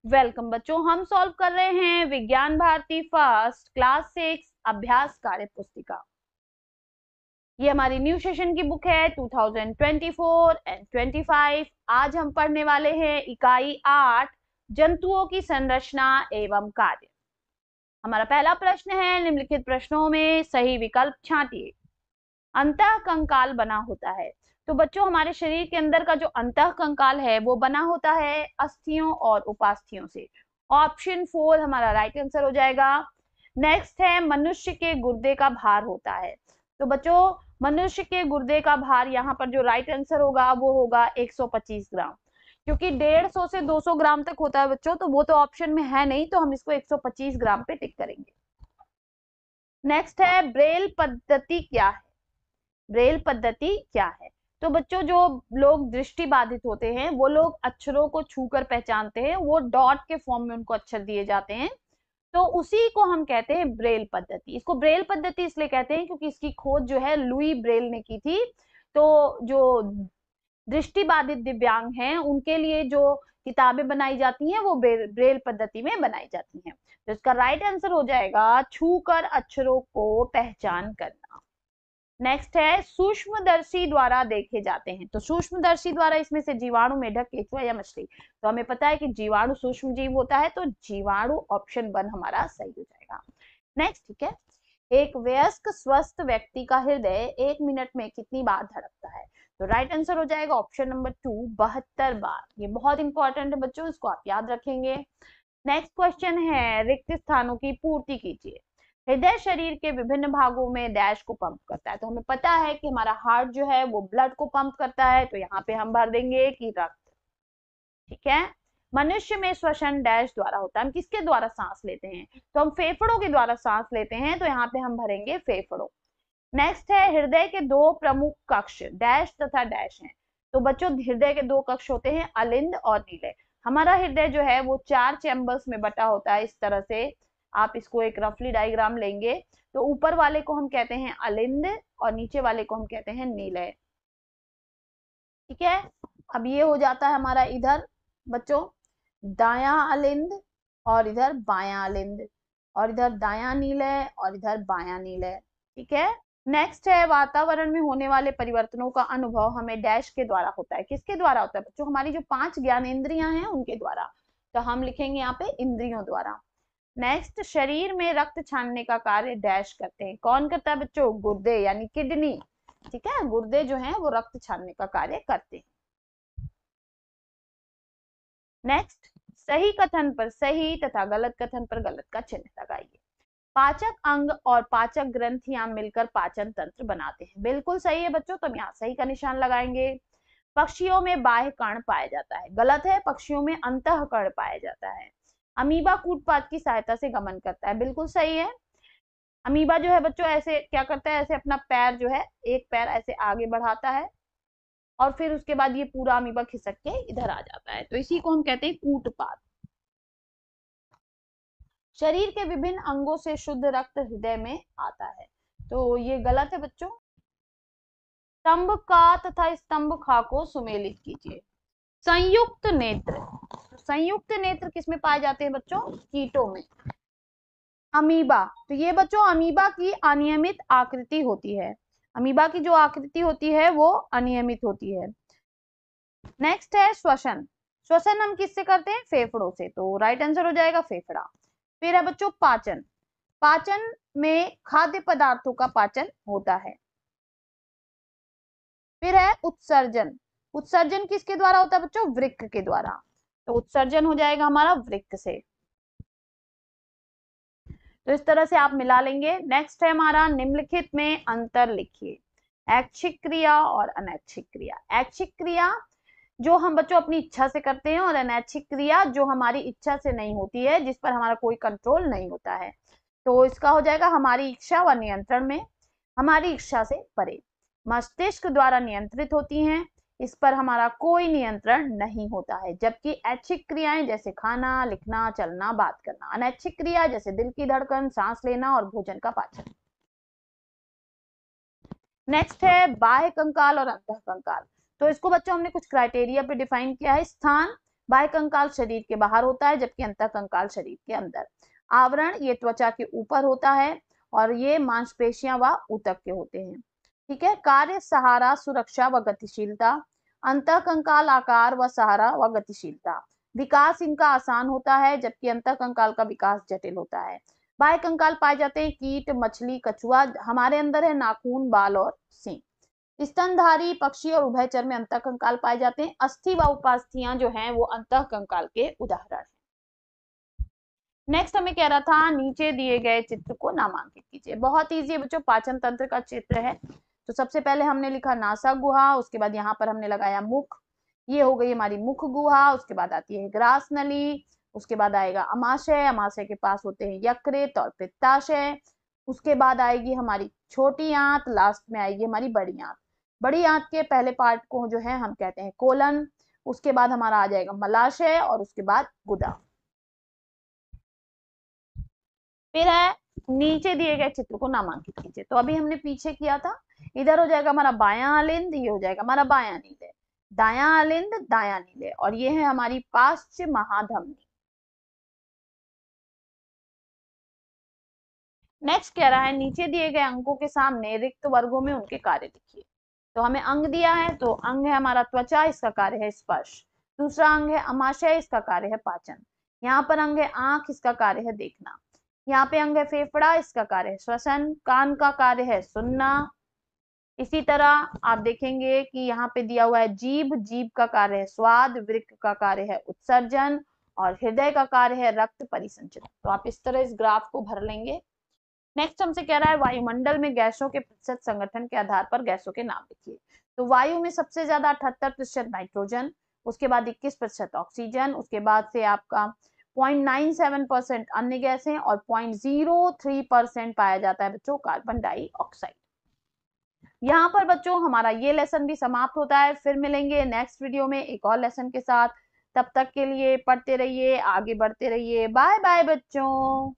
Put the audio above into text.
Welcome बच्चों, हम solve कर रहे हैं विज्ञान भारती फर्स्ट क्लास 6 अभ्यास कार्य पुस्तिका। ये हमारी न्यू सेशन की बुक है 2024 एंड 25। आज हम पढ़ने वाले हैं इकाई 8 जंतुओं की संरचना एवं कार्य। हमारा पहला प्रश्न है, निम्नलिखित प्रश्नों में सही विकल्प छांटिए। अंतःकंकाल बना होता है। तो बच्चों, हमारे शरीर के अंदर का जो अंतःकंकाल है वो बना होता है अस्थियों और उपास्थियों से। ऑप्शन 4 हमारा राइट आंसर हो जाएगा। नेक्स्ट है, मनुष्य के गुर्दे का भार होता है। तो बच्चों, मनुष्य के गुर्दे का भार यहाँ पर जो राइट आंसर होगा वो होगा 125 ग्राम, क्योंकि 150 से 200 ग्राम तक होता है बच्चों, तो वो तो ऑप्शन में है नहीं, तो हम इसको 125 ग्राम पे टिक करेंगे। नेक्स्ट है, ब्रेल पद्धति क्या है। ब्रेल पद्धति क्या है? तो बच्चों, जो लोग दृष्टि बाधित होते हैं वो लोग अक्षरों को छूकर पहचानते हैं, वो डॉट के फॉर्म में उनको अक्षर दिए जाते हैं, तो उसी को हम कहते हैं ब्रेल पद्धति। इसको ब्रेल पद्धति इसलिए कहते हैं क्योंकि इसकी खोज जो है लुई ब्रेल ने की थी। तो जो दृष्टि बाधित दिव्यांग हैं उनके लिए जो किताबें बनाई जाती हैं वो ब्रेल पद्धति में बनाई जाती हैं। तो इसका राइट आंसर हो जाएगा छूकर अक्षरों को पहचान करना। नेक्स्ट है, सूक्ष्मदर्शी द्वारा देखे जाते हैं। तो सूक्ष्मदर्शी द्वारा इसमें से जीवाणु, मेढक, केंचुआ या मछली। तो हमें पता है कि जीवाणु सूक्ष्म जीव होता है, तो जीवाणु ऑप्शन 1 हमारा सही हो जाएगा। नेक्स्ट, ठीक है, एक वयस्क स्वस्थ व्यक्ति का हृदय 1 मिनट में कितनी बार धड़कता है? तो राइट आंसर हो जाएगा ऑप्शन नंबर 2, 72 बार। ये बहुत इंपॉर्टेंट है बच्चों, इसको आप याद रखेंगे। नेक्स्ट क्वेश्चन है, रिक्त स्थानों की पूर्ति कीजिए। हृदय शरीर के विभिन्न भागों में डैश को पंप करता है। तो हमें पता है कि हमारा हार्ट जो है वो ब्लड को पंप करता है, तो यहाँ पे हम भर देंगे कि रक्त। ठीक है, मनुष्य में श्वसन डैश द्वारा होता है। हम किसके द्वारा सांस लेते हैं? तो हम फेफड़ों के द्वारा सांस लेते हैं, तो यहाँ पे हम भरेंगे फेफड़ों। नेक्स्ट है, हृदय के 2 प्रमुख कक्ष डैश तथा डैश हैं। तो बच्चों, हृदय के 2 कक्ष होते हैं अलिंद और नीलय। हमारा हृदय जो है वो 4 चैम्बर्स में बटा होता है। इस तरह से आप इसको एक रफली डायग्राम लेंगे, तो ऊपर वाले को हम कहते हैं अलिंद और नीचे वाले को हम कहते हैं नीलय। ठीक है, अब ये हो जाता है हमारा इधर बच्चों दायां अलिंद और इधर बायां अलिंद, और इधर दायां नीलय और इधर बायां नीलय। ठीक है, नेक्स्ट है, वातावरण में होने वाले परिवर्तनों का अनुभव हमें डैश के द्वारा होता है। किसके द्वारा होता है बच्चों? हमारी जो 5 ज्ञानेंद्रियां हैं उनके द्वारा। तो हम लिखेंगे यहाँ पे इंद्रियों द्वारा। नेक्स्ट, शरीर में रक्त छानने का कार्य डैश करते हैं। कौन करता है बच्चों? गुर्दे यानी किडनी। ठीक है, गुर्दे जो हैं वो रक्त छानने का कार्य करते हैं। नेक्स्ट, सही कथन पर सही तथा गलत कथन पर गलत का चिन्ह लगाइए। पाचक अंग और पाचक ग्रंथियां मिलकर पाचन तंत्र बनाते हैं। बिल्कुल सही है बच्चों, तो हम यहाँ सही का निशान लगाएंगे। पक्षियों में बाह्य कर्ण पाया जाता है। गलत है, पक्षियों में अंतः कर्ण पाया जाता है। अमीबा कूटपाद की सहायता से गमन करता है। बिल्कुल सही है। अमीबा जो है बच्चों ऐसे क्या करता है, ऐसे अपना पैर जो है एक पैर ऐसे आगे बढ़ाता है और फिर उसके बाद ये पूरा अमीबा खिसक के इधर आ जाता है, तो इसी को हम कहते हैं कूटपाद। शरीर के विभिन्न अंगों से शुद्ध रक्त हृदय में आता है। तो ये गलत है बच्चों। स्तंभ का तथा स्तंभ खा को सुमेलित कीजिए। संयुक्त नेत्र, संयुक्त नेत्र किसमें पाए जाते हैं बच्चों? कीटों में। अमीबा, तो ये बच्चों अमीबा की अनियमित आकृति होती है। अमीबा की जो आकृति होती है वो अनियमित होती है। नेक्स्ट है श्वसन। श्वसन हम किससे करते हैं? फेफड़ों से, तो राइट आंसर हो जाएगा फेफड़ा। फिर है बच्चों पाचन। पाचन में खाद्य पदार्थों का पाचन होता है। फिर है उत्सर्जन। उत्सर्जन किसके द्वारा होता है बच्चों? वृक्क के द्वारा, तो उत्सर्जन हो जाएगा हमारा वृक्क से। तो इस तरह से आप मिला लेंगे। नेक्स्ट है हमारा, निम्नलिखित में अंतर लिखिए। ऐच्छिक क्रिया और अनैच्छिक क्रिया। ऐच्छिक क्रिया जो हम बच्चों अपनी इच्छा से करते हैं, और अनैच्छिक क्रिया जो हमारी इच्छा से नहीं होती है, जिस पर हमारा कोई कंट्रोल नहीं होता है। तो इसका हो जाएगा हमारी इच्छा व नियंत्रण में, हमारी इच्छा से परे। मस्तिष्क द्वारा नियंत्रित होती हैं, इस पर हमारा कोई नियंत्रण नहीं होता है। जबकि ऐच्छिक क्रियाएं जैसे खाना, लिखना, चलना, बात करना। अनैच्छिक क्रिया जैसे दिल की धड़कन, सांस लेना और भोजन का पाचन। नेक्स्ट है बाह्य कंकाल और अंतः कंकाल। तो इसको बच्चों हमने कुछ क्राइटेरिया पे डिफाइन किया है। स्थान, बाह्य कंकाल शरीर के बाहर होता है जबकि अंतः कंकाल शरीर के अंदर। आवरण ये त्वचा के ऊपर होता है और ये मांसपेशियां व ऊतक के होते हैं। ठीक है। कार्य सहारा, सुरक्षा व गतिशीलता। अंतः कंकाल आकार व सहारा व गतिशीलता। विकास इनका आसान होता है जबकि अंतः कंकाल का विकास जटिल होता है। बाह्य कंकाल पाए जाते हैं कीट, मछली, कछुआ। हमारे अंदर है नाखून, बाल और सींग। स्तनधारी पक्षी और उभयचर में अंतः कंकाल पाए जाते हैं। अस्थि व उपास्थियां जो हैं वो अंतः कंकाल के उदाहरण हैं। नेक्स्ट हमें कह रहा था नीचे दिए गए चित्र को नामांकित कीजिए। बहुत इजी है बच्चों, पाचन तंत्र का चित्र है। तो सबसे पहले हमने लिखा नासा गुहा, उसके बाद यहाँ पर हमने लगाया मुख, ये हो गई हमारी मुख गुहा। उसके बाद आती है ग्रास नली, उसके बाद आएगा अमाशय, अमाशय के पास होते हैं यकृत और पित्ताशय। उसके बाद आएगी हमारी छोटी आंत, लास्ट में आएगी हमारी बड़ी आंत। बड़ी आंत के पहले पार्ट को जो है हम कहते हैं कोलन। उसके बाद हमारा आ जाएगा मलाशय और उसके बाद गुदा। फिर है नीचे दिए गए चित्र को नामांकित कीजिए। तो अभी हमने पीछे किया था, इधर हो जाएगा हमारा बायां अलिंद, ये हो जाएगा हमारा बायां नीले, दायां अलिंद, दायां नीले, और ये है हमारी पाश्च महाधमनी। नेक्स्ट कह रहा है नीचे दिए गए अंकों के सामने रिक्त वर्गों में उनके कार्य लिखिए। तो हमें अंग दिया है, तो अंग है हमारा त्वचा, इसका कार्य है स्पर्श। दूसरा अंग है अमाशय, इसका कार्य है पाचन। यहाँ पर अंग है आंख, इसका कार्य है देखना। यहाँ पे अंग है फेफड़ा, इसका कार्य है श्वसन। कान का कार्य है सुनना। इसी तरह आप देखेंगे कि यहाँ पे दिया हुआ है जीभ, जीभ का कार्य है स्वाद, वृक्क का कार्य है उत्सर्जन, और हृदय का कार्य है रक्त परिसंचरण। तो आप इस तरह इस ग्राफ को भर लेंगे। नेक्स्ट हमसे कह रहा है वायुमंडल में गैसों के प्रतिशत संगठन के आधार पर गैसों के नाम लिखिए। तो वायु में सबसे ज्यादा 78% नाइट्रोजन, उसके बाद 21% ऑक्सीजन, उसके बाद से आपका 0.97% अन्य गैस हैं, और 0.03% पाया जाता है बच्चों कार्बन डाइऑक्साइड। यहाँ पर बच्चों हमारा ये लेसन भी समाप्त होता है। फिर मिलेंगे नेक्स्ट वीडियो में एक और लेसन के साथ। तब तक के लिए पढ़ते रहिए, आगे बढ़ते रहिए। बाय बाय बच्चों।